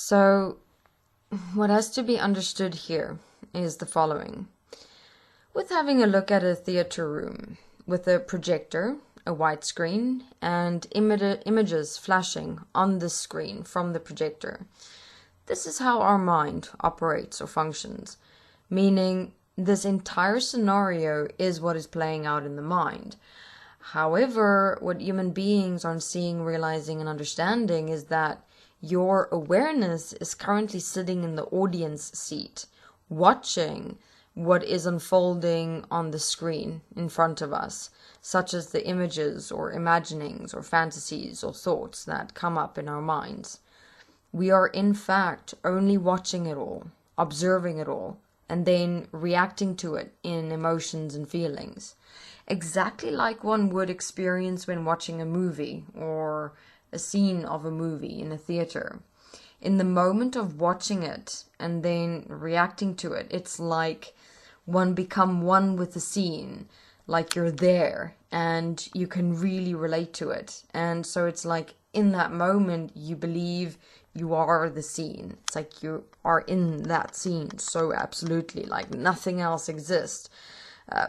So, what has to be understood here is the following. With having a look at a theater room with a projector, a white screen, and images flashing on the screen from the projector, this is how our mind operates or functions, meaning this entire scenario is what is playing out in the mind. However, what human beings aren't seeing, realizing, and understanding is that your awareness is currently sitting in the audience seat, watching what is unfolding on the screen in front of us, such as the images or imaginings or fantasies or thoughts that come up in our minds. We are in fact only watching it all, observing it all, and then reacting to it in emotions and feelings. Exactly like one would experience when watching a movie or a scene of a movie in a theater. In the moment of watching it and then reacting to it, it's like one become one with the scene, like you're there and you can really relate to it. And so it's like in that moment you believe you are the scene. It's like you are in that scene so absolutely, like nothing else exists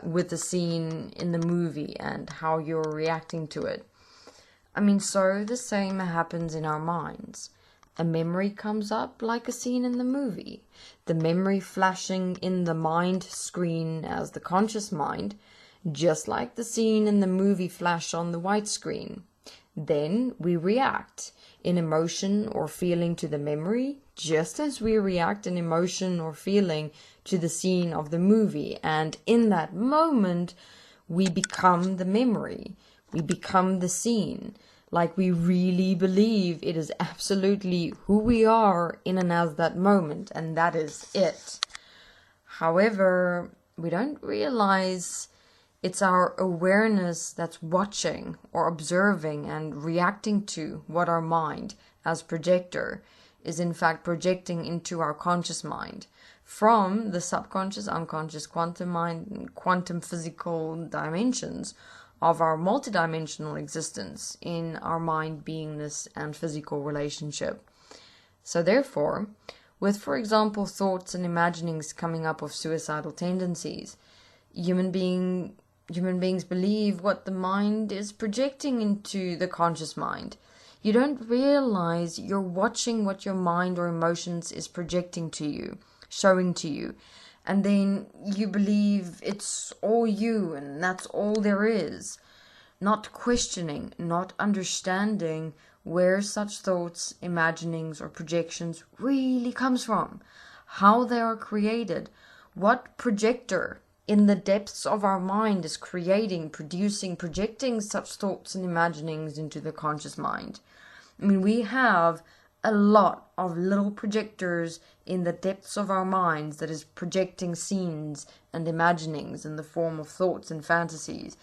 with the scene in the movie and how you're reacting to it. I mean, so the same happens in our minds. A memory comes up like a scene in the movie. The memory flashing in the mind screen as the conscious mind, just like the scene in the movie flash on the white screen. Then we react in emotion or feeling to the memory, just as we react in emotion or feeling to the scene of the movie. And in that moment, we become the memory. We become the scene. Like we really believe it is absolutely who we are in and as that moment, and that is it. However, we don't realize it's our awareness that's watching or observing and reacting to what our mind, as projector, is in fact projecting into our conscious mind from the subconscious, unconscious, quantum mind, quantum physical dimensions of our multidimensional existence in our mind, beingness, and physical relationship. So therefore, with, for example, thoughts and imaginings coming up of suicidal tendencies, human beings believe what the mind is projecting into the conscious mind. You don't realize you're watching what your mind or emotions is projecting to you, showing to you. And then you believe it's all you and that's all there is. Not questioning, not understanding where such thoughts, imaginings, or projections really comes from. How they are created. What projector in the depths of our mind is creating, producing, projecting such thoughts and imaginings into the conscious mind. I mean, we have a lot of little projectors in the depths of our minds that is projecting scenes and imaginings in the form of thoughts and fantasies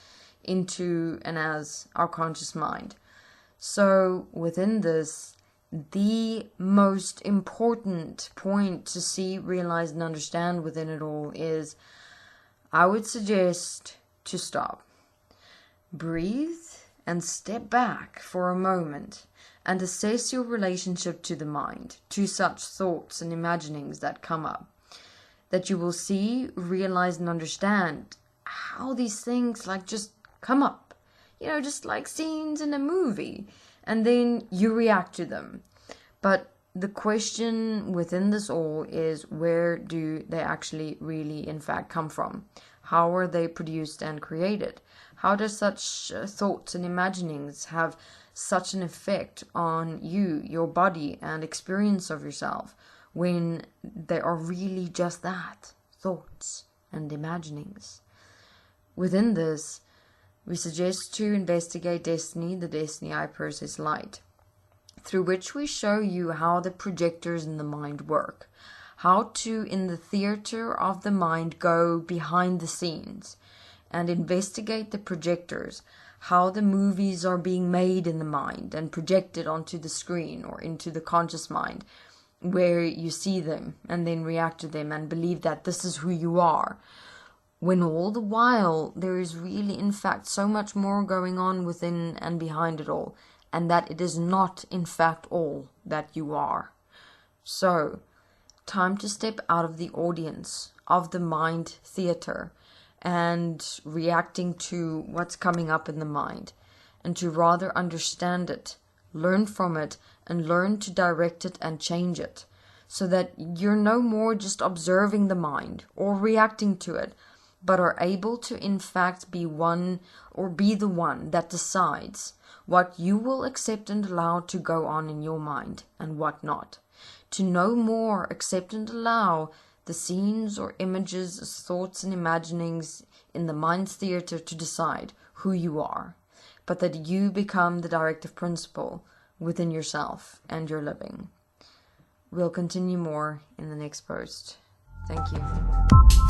into and as our conscious mind. So within this, the most important point to see, realize, and understand within it all is, I would suggest to stop, breathe, and step back for a moment and assess your relationship to the mind, to such thoughts and imaginings that come up, that you will see, realize, and understand how these things like just come up, just like scenes in a movie, and then you react to them. But the question within this all is, where do they actually really in fact come from? How are they produced and created? How does such thoughts and imaginings have such an effect on you, your body, and experience of yourself when they are really just that, thoughts and imaginings? Within this, we suggest to investigate Desteni, the Desteni process light, through which we show you how the projectors in the mind work, how to, in the theater of the mind, go behind the scenes and investigate the projectors, how the movies are being made in the mind and projected onto the screen or into the conscious mind, where you see them and then react to them and believe that this is who you are, when all the while there is really in fact so much more going on within and behind it all, and that it is not in fact all that you are. So, time to step out of the audience, of the mind theater, and reacting to what's coming up in the mind, and to rather understand it, learn from it, and learn to direct it and change it, so that you're no more just observing the mind or reacting to it, but are able to in fact be one, or be the one that decides what you will accept and allow to go on in your mind and what not. To no more accept and allow the scenes or images, thoughts and imaginings in the mind's theater to decide who you are, but that you become the directive principle within yourself and your living. We'll continue more in the next post. Thank you.